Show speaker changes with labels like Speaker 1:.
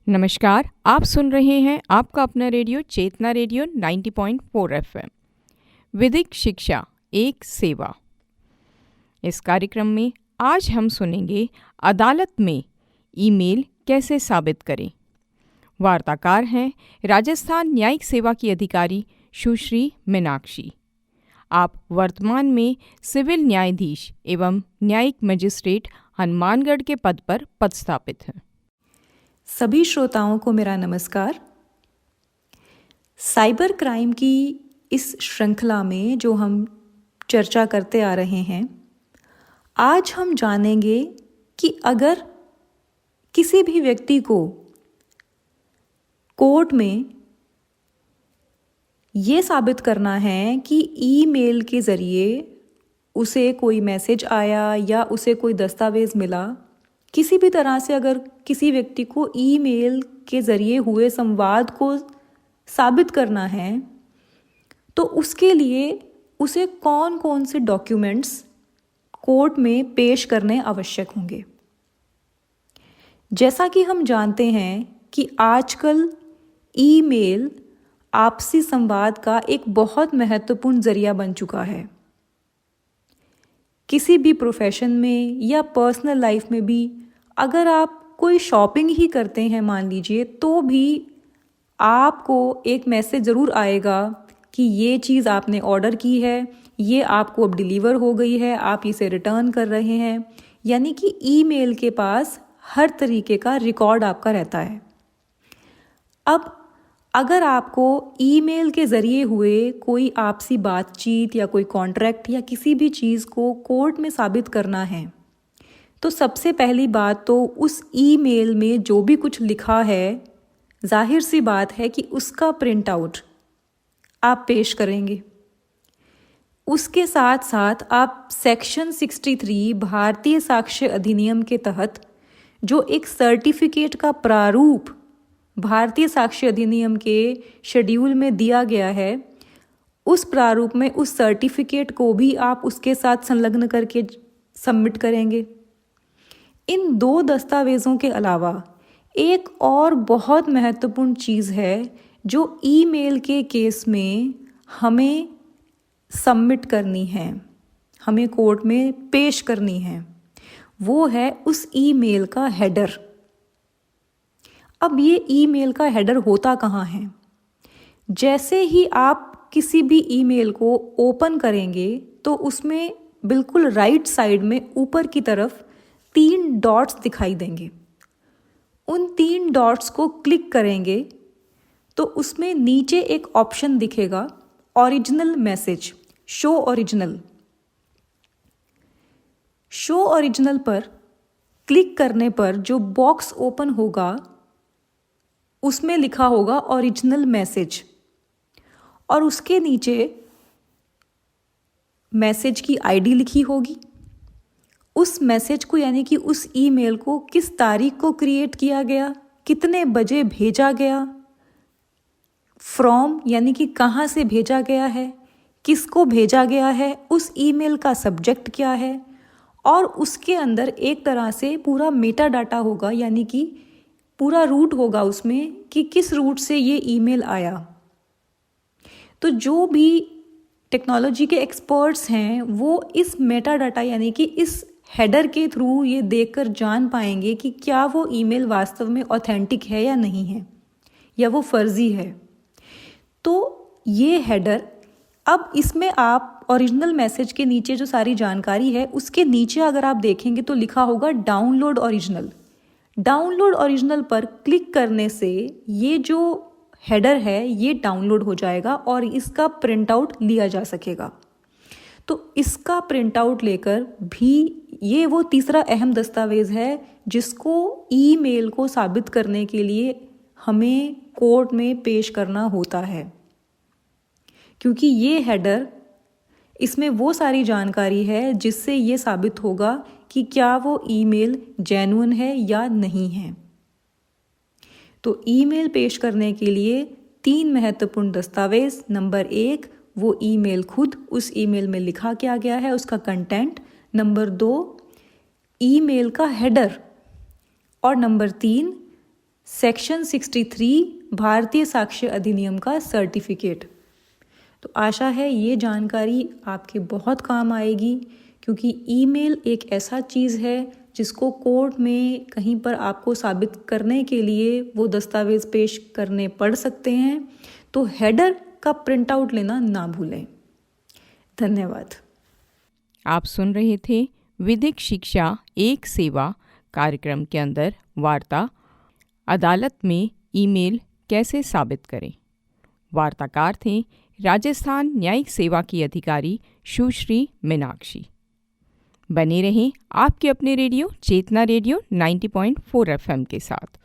Speaker 1: नमस्कार, आप सुन रहे हैं आपका अपना रेडियो चेतना रेडियो 90.4 एफएम। विधिक शिक्षा एक सेवा। इस कार्यक्रम में आज हम सुनेंगे अदालत में ईमेल कैसे साबित करें। वार्ताकार हैं राजस्थान न्यायिक सेवा की अधिकारी सुश्री मीनाक्षी। आप वर्तमान में सिविल न्यायाधीश एवं न्यायिक मजिस्ट्रेट हनुमानगढ़ के पद पर पदस्थापित हैं।
Speaker 2: सभी श्रोताओं को मेरा नमस्कार। साइबर क्राइम की इस श्रृंखला में जो हम चर्चा करते आ रहे हैं, आज हम जानेंगे कि अगर किसी भी व्यक्ति को कोर्ट में ये साबित करना है कि ईमेल के ज़रिए उसे कोई मैसेज आया या उसे कोई दस्तावेज़ मिला, किसी भी तरह से अगर किसी व्यक्ति को ईमेल के ज़रिए हुए संवाद को साबित करना है, तो उसके लिए उसे कौन कौन से डॉक्यूमेंट्स कोर्ट में पेश करने आवश्यक होंगे। जैसा कि हम जानते हैं कि आजकल ईमेल आपसी संवाद का एक बहुत महत्वपूर्ण ज़रिया बन चुका है। किसी भी प्रोफेशन में या पर्सनल लाइफ में भी अगर आप कोई शॉपिंग ही करते हैं मान लीजिए, तो भी आपको एक मैसेज ज़रूर आएगा कि ये चीज़ आपने ऑर्डर की है, ये आपको अब डिलीवर हो गई है, आप इसे रिटर्न कर रहे हैं। यानी कि ईमेल के पास हर तरीके का रिकॉर्ड आपका रहता है। अब अगर आपको ईमेल के ज़रिए हुए कोई आपसी बातचीत या कोई कॉन्ट्रैक्ट या किसी भी चीज़ को कोर्ट में साबित करना है, तो सबसे पहली बात तो उस ईमेल में जो भी कुछ लिखा है, जाहिर सी बात है कि उसका प्रिंट आउट आप पेश करेंगे। उसके साथ साथ आप सेक्शन 63 भारतीय साक्ष्य अधिनियम के तहत जो एक सर्टिफिकेट का प्रारूप भारतीय साक्ष्य अधिनियम के शेड्यूल में दिया गया है, उस प्रारूप में उस सर्टिफिकेट को भी आप उसके साथ संलग्न करके सबमिट करेंगे। इन दो दस्तावेज़ों के अलावा एक और बहुत महत्वपूर्ण चीज़ है जो ईमेल के केस में हमें सबमिट करनी है, हमें कोर्ट में पेश करनी है। वो है उस ईमेल का हेडर। अब ये ईमेल का हेडर होता कहाँ है? जैसे ही आप किसी भी ईमेल को ओपन करेंगे तो उसमें बिल्कुल राइट साइड में ऊपर की तरफ 3 डॉट्स दिखाई देंगे। उन 3 डॉट्स को क्लिक करेंगे तो उसमें नीचे एक ऑप्शन दिखेगा, original message, show original. Show original पर क्लिक करने पर जो बॉक्स ओपन होगा उसमें लिखा होगा ओरिजिनल मैसेज, और उसके नीचे मैसेज की आईडी लिखी होगी। उस मैसेज को यानी कि उस ईमेल को किस तारीख को क्रिएट किया गया, कितने बजे भेजा गया, फ्रॉम यानी कि कहाँ से भेजा गया है, किसको भेजा गया है, उस ईमेल का सब्जेक्ट क्या है, और उसके अंदर एक तरह से पूरा मेटा डाटा होगा, यानी कि पूरा रूट होगा उसमें कि किस रूट से ये ईमेल आया। तो जो भी टेक्नोलॉजी के एक्सपर्ट्स हैं वो इस मेटा डाटा यानी कि इस हेडर के थ्रू ये देखकर जान पाएंगे कि क्या वो ईमेल वास्तव में ऑथेंटिक है या नहीं है, या वो फर्जी है। तो ये हेडर, अब इसमें आप ओरिजिनल मैसेज के नीचे जो सारी जानकारी है उसके नीचे अगर आप देखेंगे तो लिखा होगा डाउनलोड ओरिजिनल। डाउनलोड ओरिजिनल पर क्लिक करने से ये जो हेडर है ये डाउनलोड हो जाएगा और इसका प्रिंट आउट लिया जा सकेगा। तो इसका प्रिंट आउट लेकर भी ये वो तीसरा अहम दस्तावेज है जिसको ईमेल को साबित करने के लिए हमें कोर्ट में पेश करना होता है, क्योंकि ये हेडर, इसमें वो सारी जानकारी है जिससे ये साबित होगा कि क्या वो ईमेल जेन्युइन है या नहीं है। तो ईमेल पेश करने के लिए 3 महत्वपूर्ण दस्तावेज। नंबर 1, वो ईमेल खुद, उस ईमेल में लिखा क्या गया है, उसका कंटेंट। नंबर 2, ईमेल का हेडर। और नंबर 3, सेक्शन 63 भारतीय साक्ष्य अधिनियम का सर्टिफिकेट। तो आशा है ये जानकारी आपके बहुत काम आएगी, क्योंकि ईमेल एक ऐसा चीज़ है जिसको कोर्ट में कहीं पर आपको साबित करने के लिए वो दस्तावेज़ पेश करने पड़ सकते हैं। तो हेडर का प्रिंट आउट लेना ना भूलें। धन्यवाद।
Speaker 1: आप सुन रहे थे विधिक शिक्षा एक सेवा कार्यक्रम के अंदर वार्ता अदालत में ईमेल कैसे साबित करें। वार्ताकार थे राजस्थान न्यायिक सेवा की अधिकारी सुश्री मीनाक्षी। बने रहें आपके अपने रेडियो चेतना रेडियो 90.4 FM के साथ।